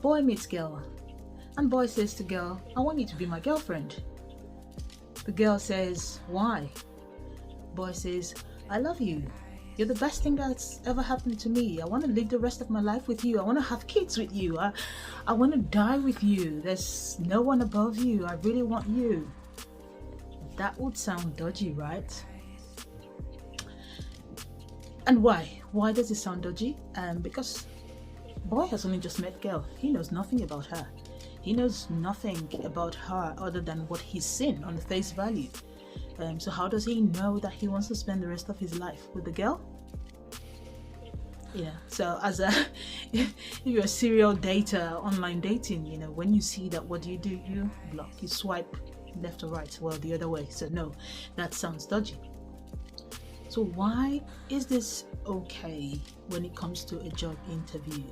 Boy meets girl, and boy says to girl, I want you to be my girlfriend. The girl says, why? Boy says, I love you. You're the best thing that's ever happened to me. I want to live the rest of my life with you. I want to have kids with you. I want to die with you. There's no one above you. I really want you. That would sound dodgy, right? And why? Why does it sound dodgy? Because boy has only just met girl. He knows nothing about her. He knows nothing about her other than what he's seen on the face value. So how does he know that he wants to spend the rest of his life with the girl? Yeah. So if you're a serial dater, online dating, when you see that, what do? You block. You swipe left or right. Well, the other way. So no, that sounds dodgy. So why is this okay when it comes to a job interview?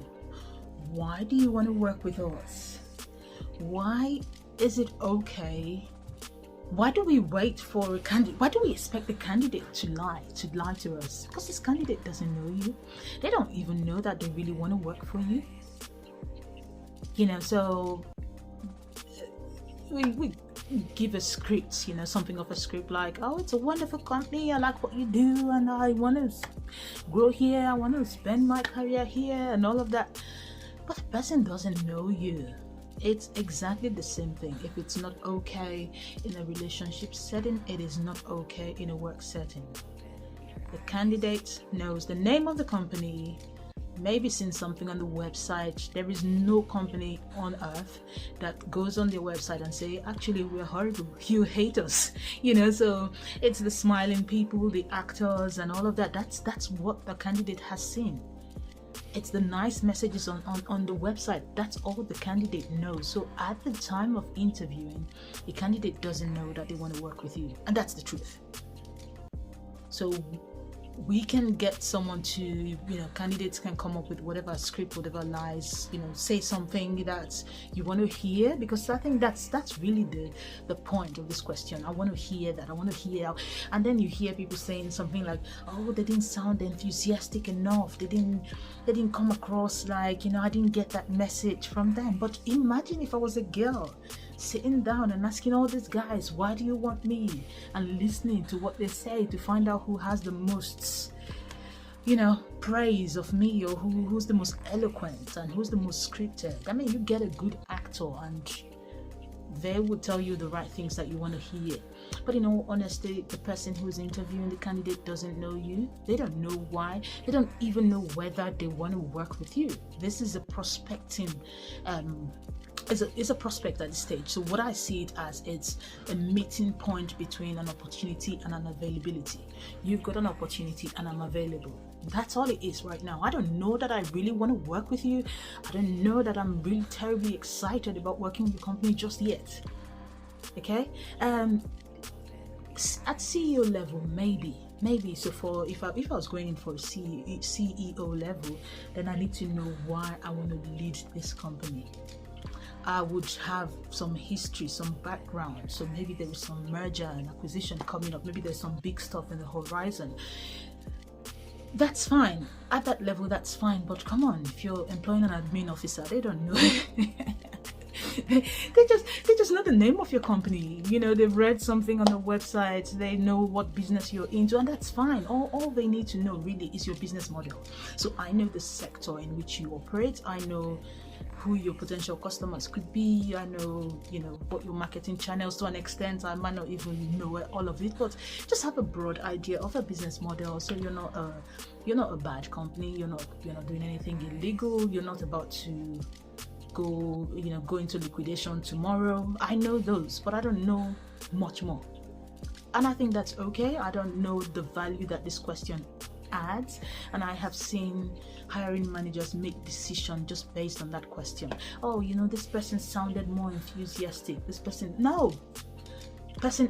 Why do you want to work with us? Why is it okay? Why do we wait for a candidate? Why do we expect the candidate to lie to us? Because this candidate doesn't know you. They don't even know that they really want to work for you. So we give a script, something of a script like, oh, it's a wonderful company. I like what you do, and I want to grow here. I want to spend my career here, and all of that. But the person doesn't know you. It's exactly the same thing. If it's not okay in a relationship setting, it is not okay in a work setting. The candidate knows the name of the company, maybe seen something on the website. There is no company on earth that goes on their website and say, actually, we're horrible, you hate us. So it's the smiling people, the actors, and all of that. That's what the candidate has seen. It's the nice messages on the website. That's all the candidate knows. So at the time of interviewing, the candidate doesn't know that they want to work with you. And that's the truth. So we can get someone to, candidates can come up with whatever script, whatever lies, say something that you want to hear, because I think that's really the point of this question. I want to hear that. I want to hear. And then you hear people saying something like, oh, they didn't sound enthusiastic enough. They didn't come across like, I didn't get that message from them. But imagine if I was a girl sitting down and asking all these guys, why do you want me? And listening to what they say to find out who has the most, praise of me, or who's the most eloquent and who's the most scripted. I mean, you get a good actor and they will tell you the right things that you want to hear. But in all honesty, the person who's interviewing the candidate doesn't know you. They don't know why. They don't even know whether they want to work with you. This is a prospecting it's a prospect at this stage. So what I see it as, it's a meeting point between an opportunity and an availability. You've got an opportunity and I'm available. That's all it is right now. I don't know that I really want to work with you. I don't know that I'm really terribly excited about working with your company just yet. Okay? At CEO level, maybe. So if I was going in for a CEO level, then I need to know why I want to lead this company. I would have some history, some background. So maybe there is some merger and acquisition coming up. Maybe there's some big stuff in the horizon. That's fine. At that level, that's fine. But come on, if you're employing an admin officer, they don't know. they just know the name of your company. They've read something on the website. They know what business you're into, and that's fine. All they need to know really is your business model. So I know the sector in which you operate. I know who your potential customers could be. I know, what your marketing channels to an extent. I might not even know all of it, but just have a broad idea of a business model. So you're not a bad company. You're not doing anything illegal. You're not about to go into liquidation tomorrow. I know those, but I don't know much more. And I think that's okay. I don't know the value that this question adds, and I have seen hiring managers make decisions just based on that question. Oh, this person sounded more enthusiastic. Person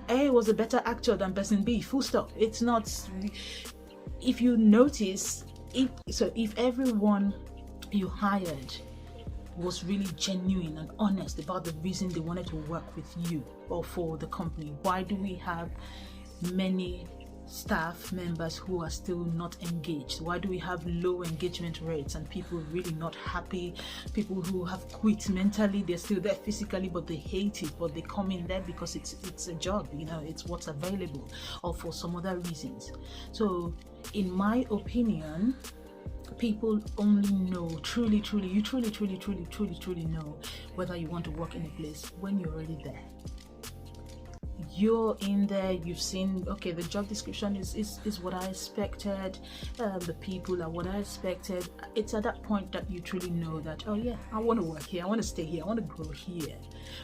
A was a better actor than person B, full stop. It's not. If you notice, if everyone you hired was really genuine and honest about the reason they wanted to work with you or for the company, why do we have many staff members who are still not engaged? Why do we have low engagement rates and people really not happy? People who have quit mentally, they're still there physically, but they hate it, but they come in there because it's a job, it's what's available, or for some other reasons. So in my opinion, people only know truly know whether you want to work in a place when you're already there. You're in there, you've seen, okay, the job description is what I expected, the people are what I expected. It's at that point that you truly know that, oh yeah, I want to work here, I want to stay here, I want to grow here.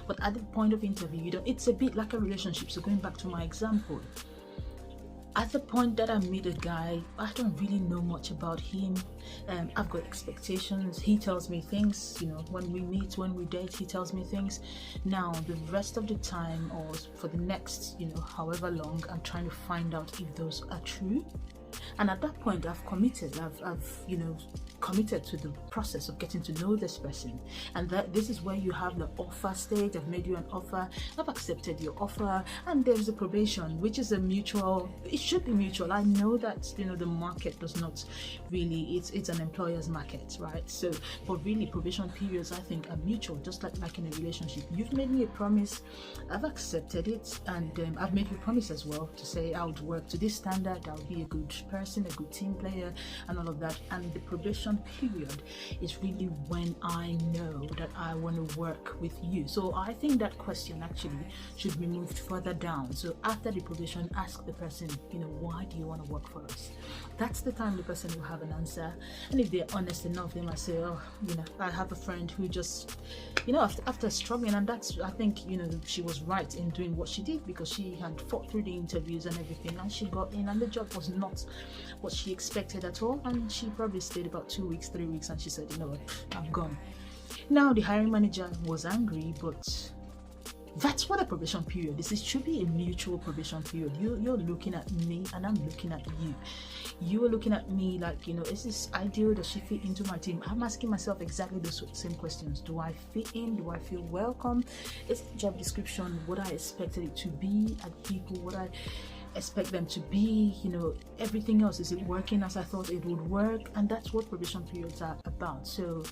But at the point of interview, it's a bit like a relationship. So going back to my example, at the point that I meet a guy, I don't really know much about him. I've got expectations. He tells me things, when we meet, when we date, he tells me things. Now, the rest of the time, or for the next, however long, I'm trying to find out if those are true. And at that point, I've committed. I've committed to the process of getting to know this person. And that this is where you have the offer stage. I've made you an offer. I've accepted your offer. And there's a probation, which is a mutual. It should be mutual. I know that the market does not really. It's an employer's market, right? So, but really, probation periods, I think, are mutual. Just like in a relationship, you've made me a promise. I've accepted it, and I've made you a promise as well to say I would work to this standard. I'll be a good person, a good team player, and all of that. And the probation period is really when I know that I want to work with you. So I think that question actually should be moved further down. So after the probation, ask the person, why do you want to work for us? That's the time the person will have an answer. And if they're honest enough, they might say, oh, I have a friend who just, after struggling, and that's, I think, she was right in doing what she did, because she had fought through the interviews and everything, and she got in, and the job was not what she expected at all. And she probably stayed about 2 weeks, 3 weeks, and she said, you know what, I'm gone. Now the hiring manager was angry, but that's what a probation period is. It should be a mutual probation period. You're looking at me and I'm looking at you. You are looking at me like, is this ideal? Does she fit into my team? I'm asking myself exactly those same questions. Do I fit in? Do I feel welcome? Is the job description what I expected it to be? Are people what I expect them to be? Everything else, is it working as I thought it would work? And that's what probation periods are about. So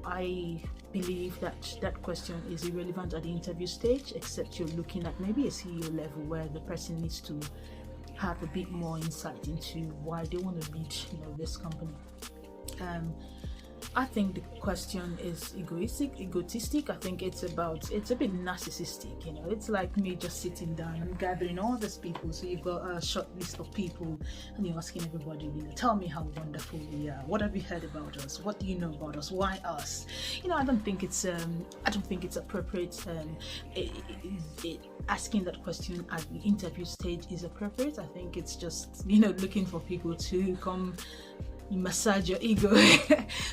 I believe that question is irrelevant at the interview stage, except you're looking at maybe a CEO level where the person needs to have a bit more insight into why they want to lead this company. I think the question is egotistic. I think it's a bit narcissistic, It's like me just sitting down and gathering all these people. So you've got a short list of people and you're asking everybody, tell me how wonderful we are. What have you heard about us? What do you know about us? Why us? I don't think it's appropriate. Asking that question at the interview stage is appropriate. I think it's just, looking for people to come massage your ego.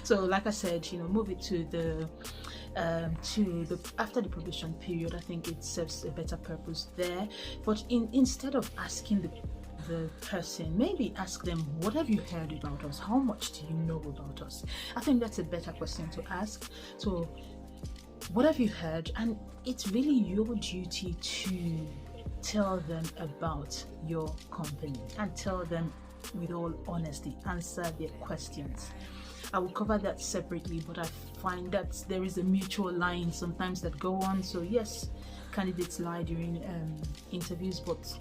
So like I said, move it to the after the probation period. I think it serves a better purpose there. But instead of asking the person, maybe ask them, what have you heard about us? How much do you know about us? I think that's a better question to ask. So what have you heard? And it's really your duty to tell them about your company and tell them with all honesty, answer their questions. I will cover that separately, but I find that there is a mutual line sometimes that go on. So yes, candidates lie during interviews, but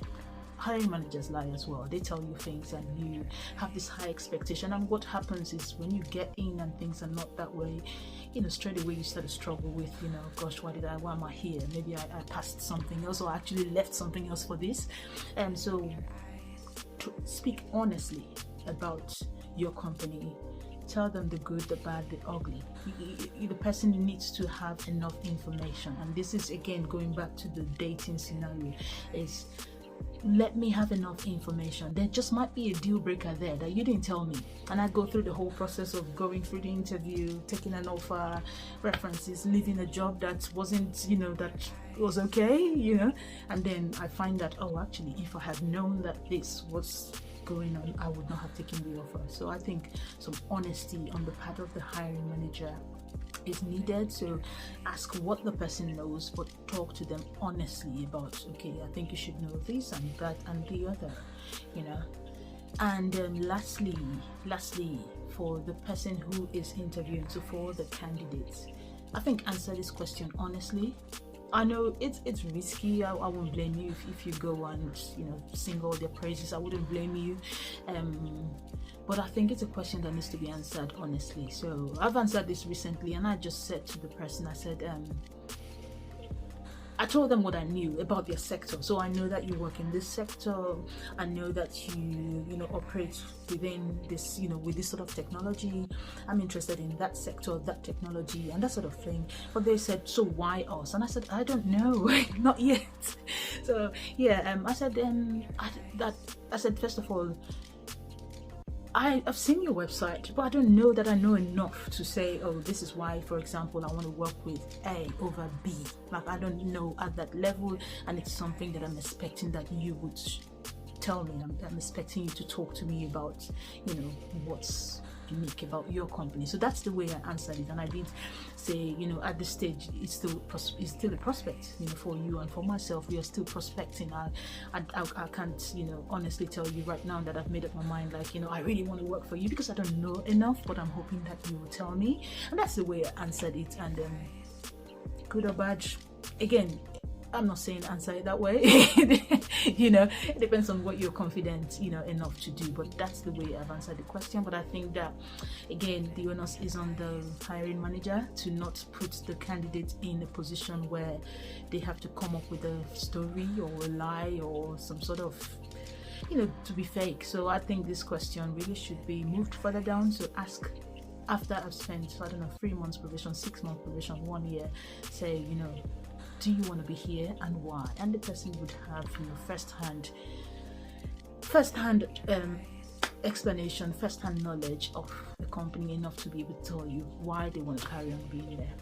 hiring managers lie as well. They tell you things and you have this high expectation, and what happens is when you get in and things are not that way, straight away you start to struggle with, gosh, why am I here? Maybe I passed something else, or I actually left something else for this. And so to speak honestly about your company. Tell them the good, the bad, the ugly. The person needs to have enough information. And this is again going back to the dating scenario, is let me have enough information. There just might be a deal breaker there that you didn't tell me, and I go through the whole process of going through the interview, taking an offer, references, leaving a job that wasn't, that was okay, and then I find that, oh, actually, if I had known that this was going on, I would not have taken the offer. So I think some honesty on the part of the hiring manager is needed. So ask what the person knows, but talk to them honestly about, okay, I think you should know this and that and the other, you know. And lastly, for the person who is interviewing, so for the candidates, I think answer this question honestly. I know it's risky. I won't blame you if you go and, you know, sing all their praises. I wouldn't blame you. But I think it's a question that needs to be answered honestly. So I've answered this recently, and I just said to the person, I said, I told them what I knew about their sector. So I know that you work in this sector. I know that you know, operate within this, you know, with this sort of technology. I'm interested in that sector, that technology, and that sort of thing. But they said, so why us? And I said, I don't know, not yet. So yeah, I said, I said, first of all, I've seen your website, but I don't know that I know enough to say, oh, this is why, for example, I want to work with A over B. Like, I don't know at that level, and it's something that I'm expecting that you would tell me. I'm expecting you to talk to me about, you know, what's unique about your company. So that's the way I answered it. And I did say, you know, at this stage, it's still a prospect, you know, for you and for myself. We are still prospecting. I can't, you know, honestly tell you right now that I've made up my mind, like, you know, I really want to work for you, because I don't know enough, but I'm hoping that you will tell me. And that's the way I answered it. And good or bad, again, I'm not saying answer it that way. You know, it depends on what you're confident, you know, enough to do. But that's the way I've answered the question. But I think that, again, the onus is on the hiring manager to not put the candidate in a position where they have to come up with a story or a lie or some sort of, you know, to be fake. So I think this question really should be moved further down. So ask, after I've spent, I don't know, 3 months probation, 6 months probation, 1 year, say, you know, do you want to be here and why? And the person would have, you know, first-hand explanation, first-hand knowledge of the company enough to be able to tell you why they want to carry on being there.